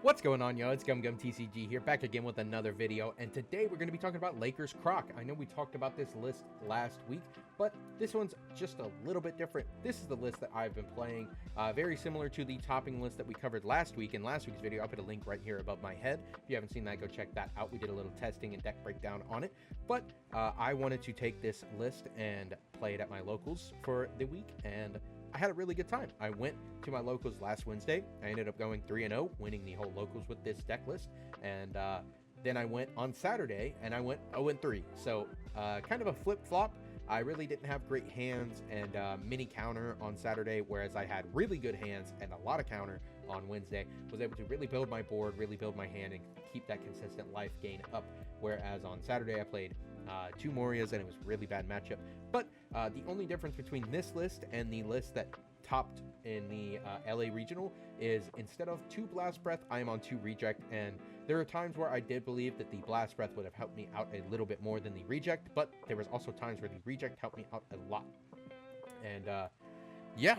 What's going on, y'all? It's TCG here, back again with another video, and today we're going to be talking about Lakers Croc. I know we talked about this list last week, but this one's just a little bit different. This is the list that I've been playing, very similar to the topping list that we covered last week. In last week's video, I'll put a link right here above my head. If you haven't seen that, go check that out. We did a little testing and deck breakdown on it, but I wanted to take this list and play it at my locals for the week, and I had a really good time. I went to my locals last Wednesday. I ended up going 3-0, winning the whole locals with this deck list. And then I went on Saturday and I went 0-3. So kind of a flip-flop. I really didn't have great hands and mini counter on Saturday, whereas I had really good hands and a lot of counter on Wednesday. Was able to really build my board, really build my hand, and keep that consistent life gain up. Whereas on Saturday I played 2 Morias and it was a really bad matchup. But the only difference between this list and the list that topped in the LA Regional is instead of 2 Blast Breath, I am on 2 Reject, and there are times where I did believe that the Blast Breath would have helped me out a little bit more than the Reject, but there was also times where the Reject helped me out a lot. And yeah,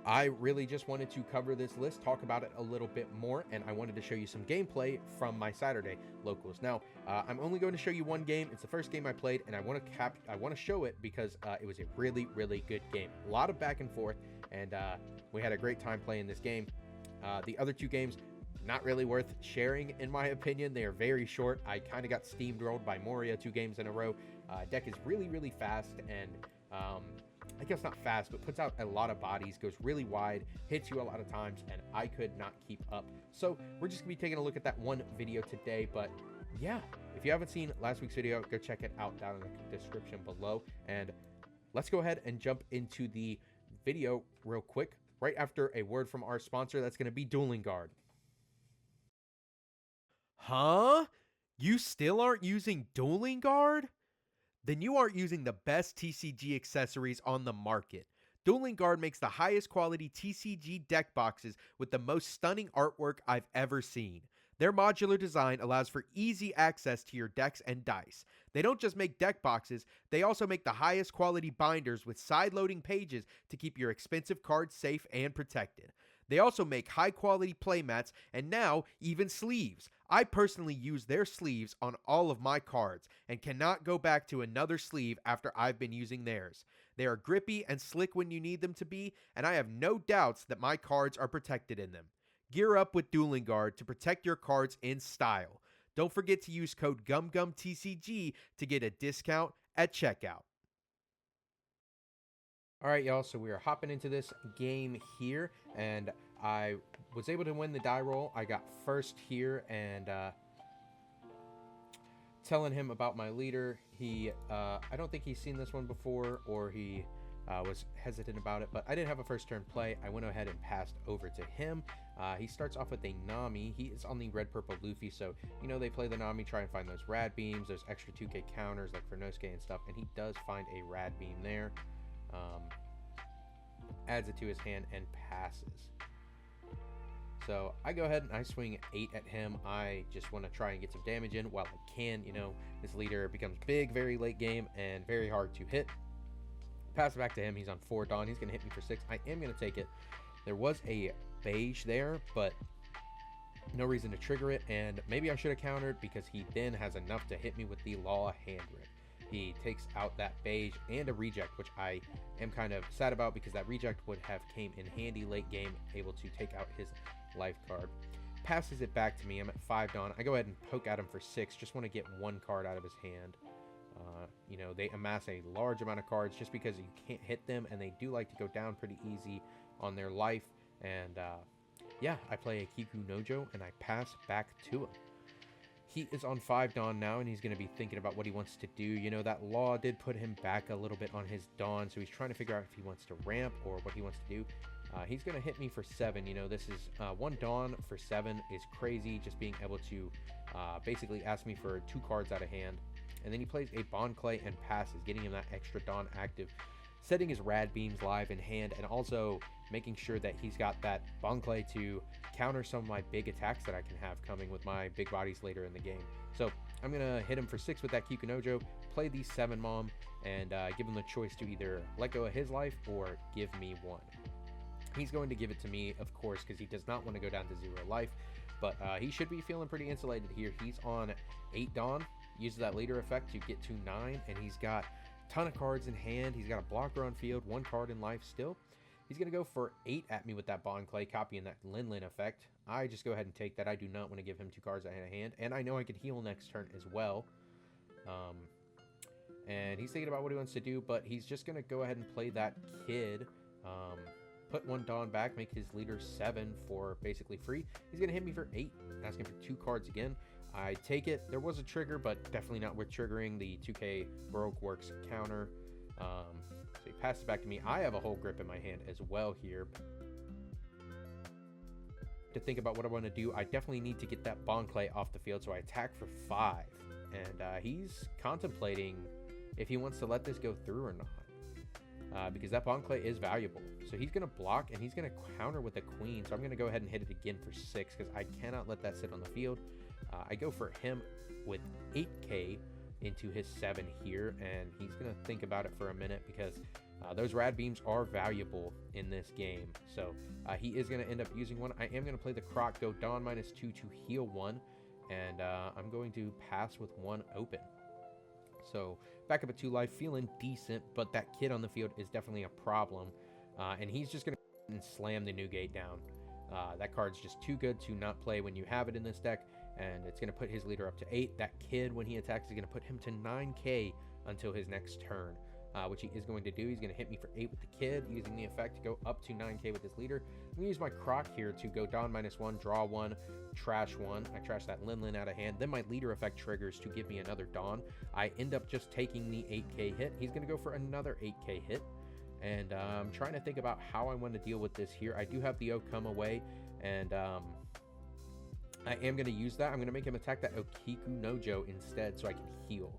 I really just wanted to cover this list, talk about it a little bit more, and I wanted to show you some gameplay from my Saturday locals. Now, I'm only going to show you one game. It's the first game I played, and I want to show it because it was a really, really good game. A lot of back and forth, and we had a great time playing this game. The other 2 games, not really worth sharing, in my opinion. They are very short. I kind of got steamrolled by Moria 2 games in a row. Deck is really, really fast, and I guess not fast, but puts out a lot of bodies, goes really wide, hits you a lot of times, and I could not keep up. So we're just gonna be taking a look at that one video today. But yeah, if you haven't seen last week's video, go check it out down in the description below. And let's go ahead and jump into the video real quick, right after a word from our sponsor. That's gonna be Dueling Guard. Huh? You still aren't using Dueling Guard? Then you aren't using the best TCG accessories on the market. Dueling Guard makes the highest quality TCG deck boxes with the most stunning artwork I've ever seen. Their modular design allows for easy access to your decks and dice. They don't just make deck boxes, they also make the highest quality binders with side-loading pages to keep your expensive cards safe and protected. They also make high-quality playmats and now even sleeves. I personally use their sleeves on all of my cards and cannot go back to another sleeve after I've been using theirs. They are grippy and slick when you need them to be, and I have no doubts that my cards are protected in them. Gear up with Dueling Guard to protect your cards in style. Don't forget to use code GUMGUMTCG to get a discount at checkout. All right, y'all, so we are hopping into this game here, and I was able to win the die roll. I got first here, and telling him about my leader. He, I don't think he's seen this one before, or he was hesitant about it, but I didn't have a first turn play. I went ahead and passed over to him. He starts off with a Nami. He is on the red-purple Luffy, so, you know, they play the Nami, try and find those rad beams, those extra 2k counters like for Nosuke and stuff, and he does find a rad beam there. Adds it to his hand and passes. So I go ahead and I swing 8 at him. I just want to try and get some damage in while I can. You know, this leader becomes big very late game and very hard to hit. Pass it back to him. He's on 4 Dawn. He's going to hit me for 6. I am going to take it. There was a beige there, but no reason to trigger it, and maybe I should have countered because he then has enough to hit me with the Law hand rip. He takes out that beige and a reject, which I am kind of sad about because that reject would have came in handy late game, able to take out his life card. Passes it back to me. I'm at 5 Dawn. I go ahead and poke at him for 6. Just want to get 1 card out of his hand. You know, they amass a large amount of cards just because you can't hit them, and they do like to go down pretty easy on their life. And yeah, I play a Kiku Nojo, and I pass back to him. He is on 5 Dawn now, and he's going to be thinking about what he wants to do. You know, that Law did put him back a little bit on his Dawn, so he's trying to figure out if he wants to ramp or what he wants to do. He's going to hit me for 7. You know, this is 1 Dawn for 7 is crazy, just being able to basically ask me for 2 cards out of hand. And then he plays a Bond Clay and passes, getting him that extra Dawn active, setting his rad beams live in hand, and also making sure that he's got that Bond Clay to counter some of my big attacks that I can have coming with my big bodies later in the game. So I'm going to hit him for 6 with that Kikunojo, play the 7 Mom, and give him the choice to either let go of his life or give me 1. He's going to give it to me, of course, because he does not want to go down to 0 life. But he should be feeling pretty insulated here. He's on 8 Dawn, uses that leader effect to get to 9, and he's got a ton of cards in hand. He's got a blocker on field, 1 card in life still. He's going to go for 8 at me with that Bond Clay, copying that Lin effect. I just go ahead and take that. I do not want to give him 2 cards in hand, and I know I can heal next turn as well. And he's thinking about what he wants to do, but he's just going to go ahead and play that kid. Put 1 Dawn back, make his leader 7 for basically free. He's going to hit me for 8, asking for 2 cards again. I take it. There was a trigger, but definitely not worth triggering. The 2K Baroque Works counter. So he passes back to me. I have a whole grip in my hand as well here. To think about what I want to do, I definitely need to get that Bond Clay off the field, so I attack for 5. And he's contemplating if he wants to let this go through or not. Because that Bond Clay is valuable. So he's going to block, and he's going to counter with a queen. So I'm going to go ahead and hit it again for 6, because I cannot let that sit on the field. I go for him with 8K into his 7 here, and he's going to think about it for a minute, because those rad beams are valuable in this game. So he is going to end up using one. I am going to play the Croc, go Dawn -2 to heal 1, and I'm going to pass with 1 open. So back up at 2 life, feeling decent, but that kid on the field is definitely a problem. And he's just going to slam the new gate down. That card's just too good to not play when you have it in this deck, and it's going to put his leader up to 8. That kid, when he attacks, is going to put him to 9K until his next turn, which he is going to do. He's going to hit me for 8 with the kid, using the effect to go up to 9K with his leader. I'm going to use my Croc here to go Dawn -1, draw 1, trash 1. I trash that Lin out of hand. Then my leader effect triggers to give me another Dawn. I end up just taking the 8K hit. He's going to go for another 8K hit. And I'm trying to think about how I want to deal with this here. I do have the O come away, and I am going to use that. I'm going to make him attack that Okiku Nojo instead so I can heal.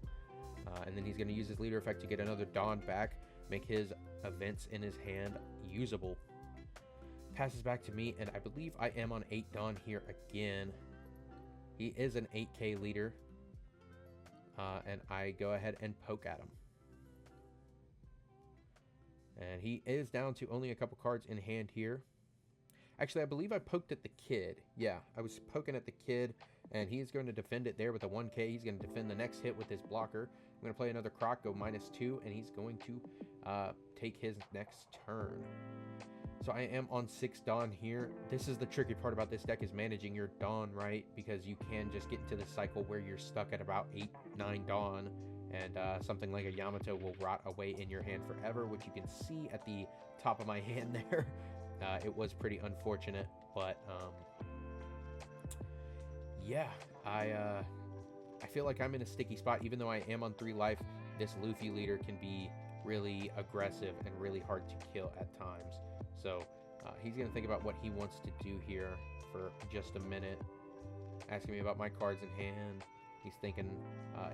And then he's going to use his leader effect to get another Dawn back, make his events in his hand usable. Passes back to me, and I believe I am on 8 Dawn here again. He is an 8K leader, and I go ahead and poke at him. And he is down to only a couple cards in hand here. Actually, I believe I poked at the kid. Yeah, I was poking at the kid, and he's going to defend it there with a 1K. He's going to defend the next hit with his blocker. I'm going to play another Croc, go -2, and he's going to take his next turn. So I am on 6 Dawn here. This is the tricky part about this deck, is managing your Dawn right, because you can just get into the cycle where you're stuck at about 8, 9 Dawn, and something like a Yamato will rot away in your hand forever, which you can see at the top of my hand there. It was pretty unfortunate, but yeah, I feel like I'm in a sticky spot. Even though I am on 3 life, this Luffy leader can be really aggressive and really hard to kill at times. So he's going to think about what he wants to do here for just a minute, asking me about my cards in hand. He's thinking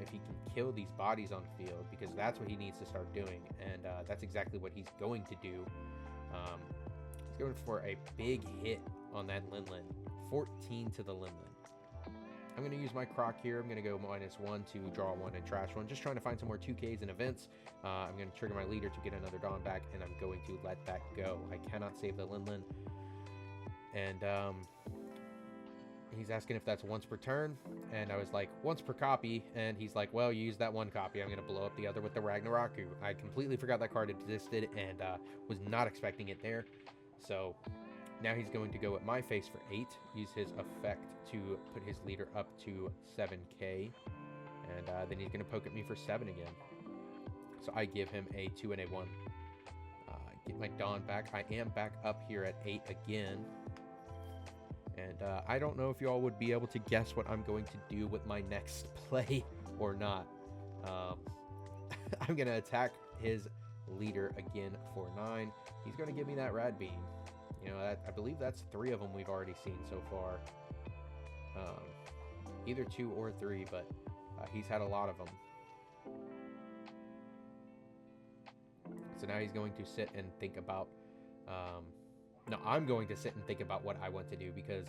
if he can kill these bodies on field, because that's what he needs to start doing, and that's exactly what he's going to do. He's going for a big hit on that Lin. 14 to the Lin. I'm going to use my Croc here. I'm going to go -1 to draw 1 and trash 1. Just trying to find some more 2Ks and events. I'm going to trigger my leader to get another Dawn back, and I'm going to let that go. I cannot save the Lin. And he's asking if that's once per turn, and I was like, once per copy, and he's like, well, you use that 1 copy, I'm going to blow up the other with the Ragnaroku. I completely forgot that card existed, and was not expecting it there. So now he's going to go at my face for 8, use his effect to put his leader up to 7K, and then he's going to poke at me for 7 again. So I give him a 2 and a 1. Get my Dawn back. I am back up here at 8 again. And I don't know if you all would be able to guess what I'm going to do with my next play or not. I'm going to attack his leader again for 9. He's going to give me that Rad Beam. You know, I believe that's 3 of them we've already seen so far. Either 2 or 3, but he's had a lot of them. So now he's going to sit and think about... No, I'm going to sit and think about what I want to do, because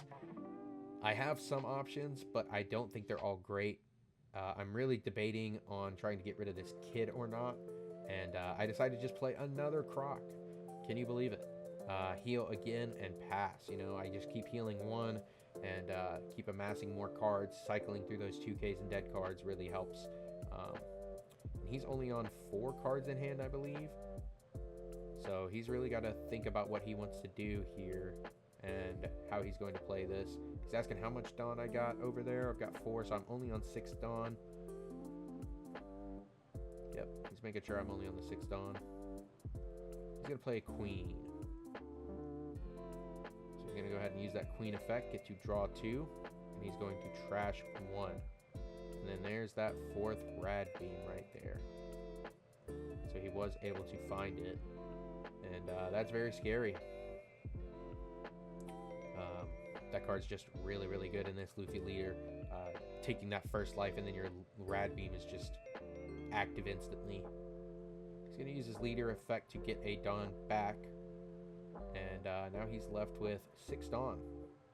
I have some options, but I don't think they're all great. I'm really debating on trying to get rid of this kid or not, and I decided to just play another Croc. Can you believe it? Heal again and pass. You know, I just keep healing 1, and keep amassing more cards. Cycling through those 2Ks and dead cards really helps. And he's only on 4 cards in hand, I believe. So he's really got to think about what he wants to do here and how he's going to play this. He's asking how much Dawn I got over there. I've got 4, so I'm only on 6 Dawn. Yep, he's making sure I'm only on the 6 Dawn. He's going to play a Queen. So he's going to go ahead and use that Queen effect, get to draw 2, and he's going to trash 1. And then there's that 4th Rad Beam right there. So he was able to find it. And that's very scary. That card's just really, really good in this Luffy leader. Taking that first life and then your Rad Beam is just active instantly. He's going to use his leader effect to get a Dawn back. And now he's left with 6 Dawn.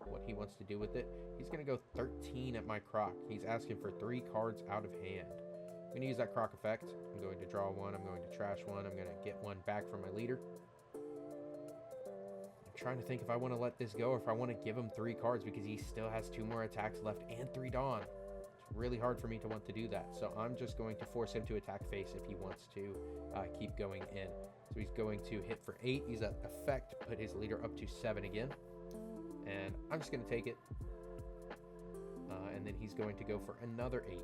What he wants to do with it. He's going to go 13 at my Croc. He's asking for 3 cards out of hand. I'm going to use that Croc effect. I'm going to draw 1. I'm going to trash 1. I'm going to get 1 back from my leader. I'm trying to think if I want to let this go or if I want to give him 3 cards because he still has 2 more attacks left and 3 Dawn. It's really hard for me to want to do that. So I'm just going to force him to attack face if he wants to keep going in. So he's going to hit for 8. Use that effect, put his leader up to 7 again. And I'm just going to take it. And then he's going to go for another 8.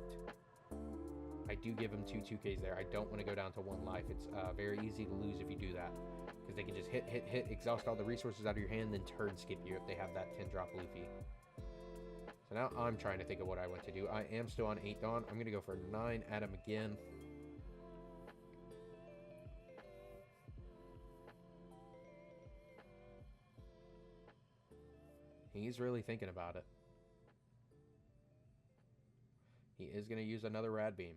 I do give him 2 2Ks there. I don't want to go down to 1 life. It's very easy to lose if you do that. Because they can just hit, exhaust all the resources out of your hand, then turn skip you if they have that 10-drop Luffy. So now I'm trying to think of what I want to do. I am still on 8 Dawn. I'm going to go for 9 at him again. He's really thinking about it. He is going to use another Rad Beam.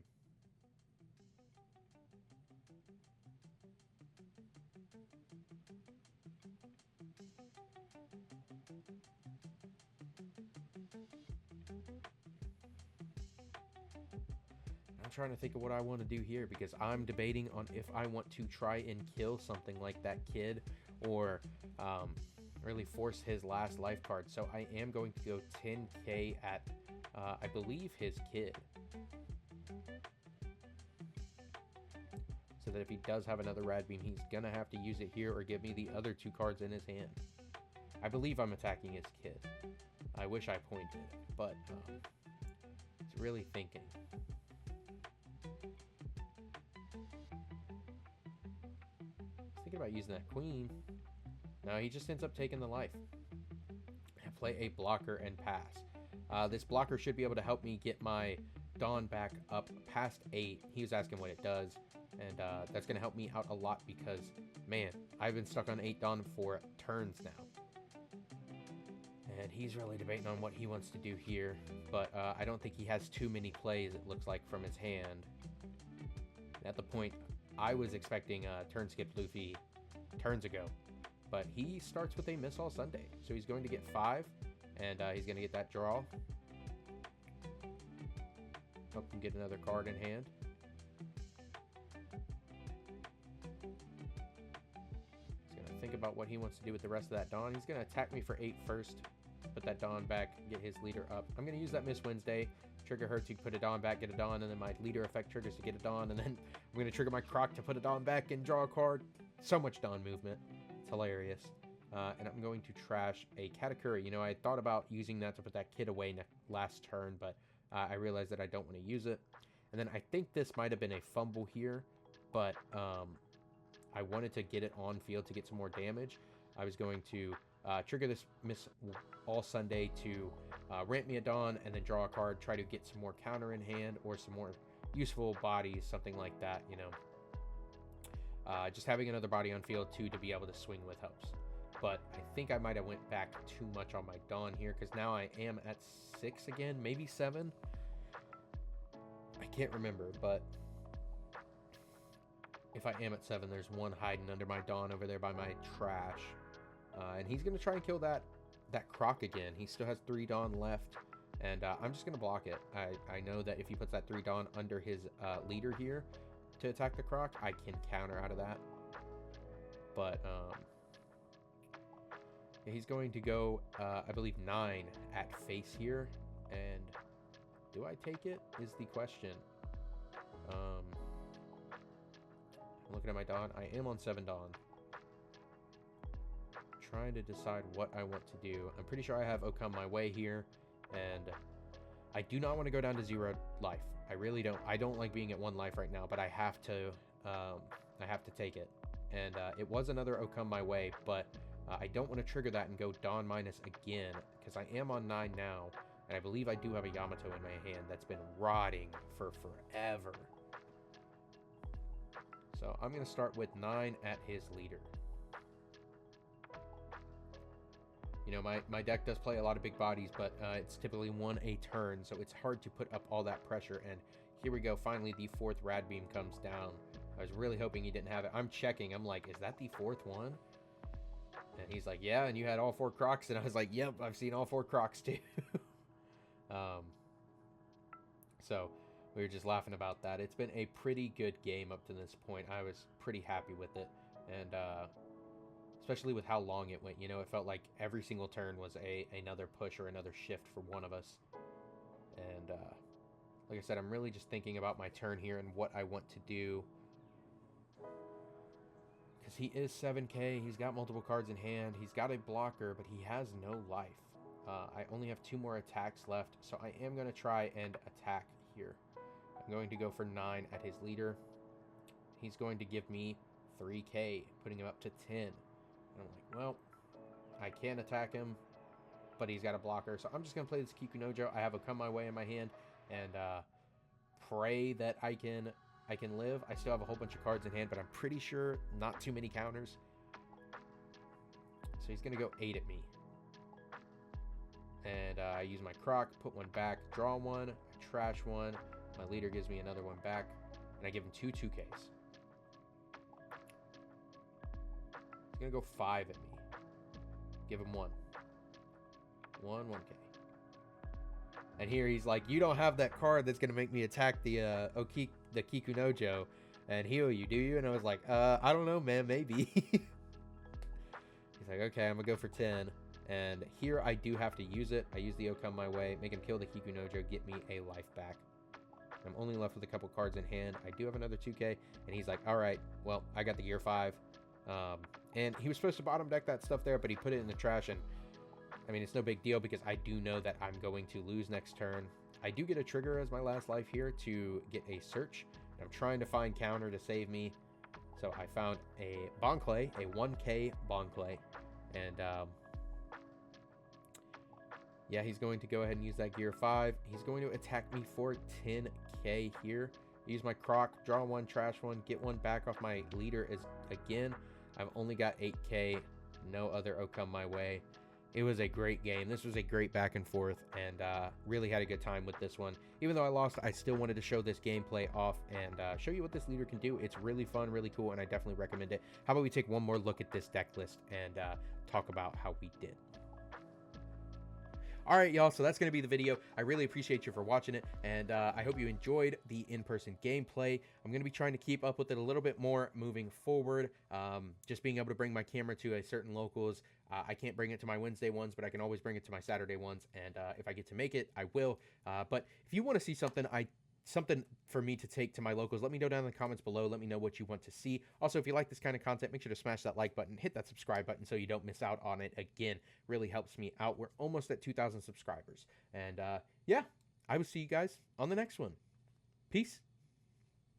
I'm trying to think of what I want to do here because I'm debating on if I want to try and kill something like that kid or really force his last life card. So I am going to go 10K at, I believe, his kid. So that if he does have another Rad Beam, he's going to have to use it here or give me the other 2 cards in his hand. I believe I'm attacking his kid. I wish I pointed, but it's really thinking. Thinking about using that Queen. No, he just ends up taking the life. Play a blocker and pass. This blocker should be able to help me get my Dawn back up past 8. He was asking what it does, and that's going to help me out a lot because, man, I've been stuck on 8 Dawn for turns now. And he's really debating on what he wants to do here, but I don't think he has too many plays, it looks like, from his hand. At the point, I was expecting turn skip Luffy turns ago, but he starts with a Miss All Sunday, so he's going to get 5, and he's going to get that draw. Help him get another card in hand. He's going to think about what he wants to do with the rest of that Dawn. He's going to attack me for 8 first, put that Dawn back, get his leader up. I'm going to use that Miss Wednesday, trigger her to put a Dawn back, get a Dawn, and then my leader effect triggers to get a Dawn, and then I'm going to trigger my Croc to put a Dawn back and draw a card. So much Dawn movement. It's hilarious. And I'm going to trash a Katakuri. You know, I thought about using that to put that kid away last turn, but I realized that I don't want to use it. And then I think this might have been a fumble here, but I wanted to get it on field to get some more damage. I was going to trigger this Miss All Sunday to ramp me a Dawn and then draw a card, try to get some more counter in hand or some more useful bodies, something like that, you know. Just having another body on field too to be able to swing with helps. But I think I might have went back too much on my Dawn here because now I am at 6 again, maybe 7. I can't remember, but if I am at 7, there's one hiding under my Dawn over there by my trash. And he's going to try and kill that Croc again. He still has 3 Dawn left, and I'm just going to block it. I know that if he puts that 3 Dawn under his leader here to attack the Croc, I can counter out of that. But He's going to go, I believe, 9 at face here. And do I take it is the question. I'm looking at my Dawn. I am on 7 Dawn. Trying to decide what I want to do. I'm pretty sure I have Okam my way here. And I do not want to go down to 0 life. I really don't. I don't like being at 1 life right now, but I have to take it. And it was another Okam my way, but I don't want to trigger that and go Dawn minus again, because I am on 9 now, and I believe I do have a Yamato in my hand that's been rotting for forever. So I'm going to start with 9 at his leader. You know, my deck does play a lot of big bodies, but it's typically 1 a turn, so it's hard to put up all that pressure. And here we go. Finally, the 4th Rad Beam comes down. I was really hoping he didn't have it. I'm checking. I'm like, is that the 4th one? And he's like, yeah, and you had all 4 Crocs. And I was like, yep, I've seen all 4 Crocs too. So we were just laughing about that. It's been a pretty good game up to this point. I was pretty happy with it. And especially with how long it went. You know, it felt like every single turn was another push or another shift for one of us. And like I said, I'm really just thinking about my turn here and what I want to do. Because he is 7k, he's got multiple cards in hand, he's got a blocker, but he has no life. I only have 2 more attacks left, so I am going to try and attack here. I'm going to go for 9 at his leader. He's going to give me 3k, putting him up to 10. And I'm like, well, I can attack him, but he's got a blocker, so I'm just going to play this Kikunojo. I have a Come My Way in my hand, and pray that I can live. I still have a whole bunch of cards in hand, but I'm pretty sure not too many counters. So he's going to go 8 at me. And I use my Croc, put 1 back, draw 1, I trash 1. My leader gives me another 1 back, and I give him 2 2Ks. He's going to go 5 at me. Give him 1. 1 1K. And here he's like, you don't have that card that's going to make me attack the Kikunojo and heal you, do you? And I was like, I don't know, man, maybe. He's like, okay, I'm going to go for 10. And here I do have to use it. I use the Okam my way, make him kill the Kikunojo, get me a life back. I'm only left with a couple cards in hand. I do have another 2K, and he's like, all right, well, I got the Gear 5. And he was supposed to bottom deck that stuff there, but he put it in the trash, and I mean, it's no big deal because I do know that I'm going to lose next turn. I do get a trigger as my last life here to get a search. I'm trying to find counter to save me. So I found a Bonclay, a 1K Bonclay. And yeah, he's going to go ahead and use that Gear 5. He's going to attack me for 10k here. Use my Croc, draw 1, trash 1, get 1 back off my leader again. I've only got 8k, no other Okam my way. It was a great game. This was a great back and forth, and really had a good time with this one. Even though I lost, I still wanted to show this gameplay off and show you what this leader can do. It's really fun, really cool, and I definitely recommend it. How about we take one more look at this deck list and talk about how we did. All right, y'all, so that's going to be the video. I really appreciate you for watching it, and I hope you enjoyed the in-person gameplay. I'm going to be trying to keep up with it a little bit more moving forward. Just being able to bring my camera to a certain locals. I can't bring it to my Wednesday ones, but I can always bring it to my Saturday ones, and if I get to make it, I will. But if you want to see something for me to take to my locals, let me know down in the comments below. Let me know what you want to see. Also, if you like this kind of content, make sure to smash that like button, hit that subscribe button so you don't miss out on it again. Really helps me out. We're almost at 2,000 subscribers. And yeah, I will see you guys on the next one. Peace.